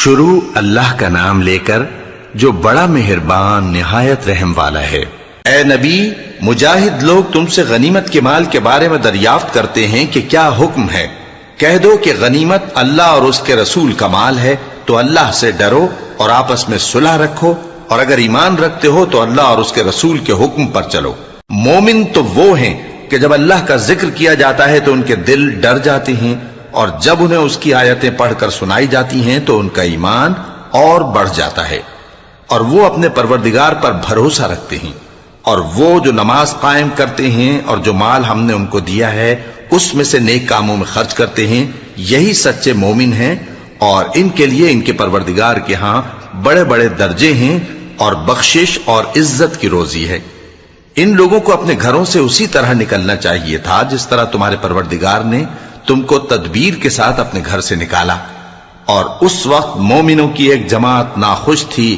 شروع اللہ کا نام لے کر جو بڑا مہربان نہایت رحم والا ہے۔ اے نبی، مجاہد لوگ تم سے غنیمت کے مال کے بارے میں دریافت کرتے ہیں کہ کیا حکم ہے۔ کہہ دو کہ غنیمت اللہ اور اس کے رسول کا مال ہے، تو اللہ سے ڈرو اور آپس میں صلح رکھو، اور اگر ایمان رکھتے ہو تو اللہ اور اس کے رسول کے حکم پر چلو۔ مومن تو وہ ہیں کہ جب اللہ کا ذکر کیا جاتا ہے تو ان کے دل ڈر جاتے ہیں، اور جب انہیں اس کی آیتیں پڑھ کر سنائی جاتی ہیں تو ان کا ایمان اور بڑھ جاتا ہے، اور وہ اپنے پروردگار پر بھروسہ رکھتے ہیں، اور وہ جو نماز قائم کرتے ہیں اور جو مال ہم نے ان کو دیا ہے اس میں سے نیک کاموں میں خرچ کرتے ہیں، یہی سچے مومن ہیں، اور ان کے لیے ان کے پروردگار کے ہاں بڑے بڑے درجے ہیں اور بخشش اور عزت کی روزی ہے۔ ان لوگوں کو اپنے گھروں سے اسی طرح نکلنا چاہیے تھا جس طرح تمہارے پروردگار نے تم کو تدبیر کے ساتھ اپنے گھر سے نکالا، اور اس وقت مومنوں کی ایک جماعت ناخوش تھی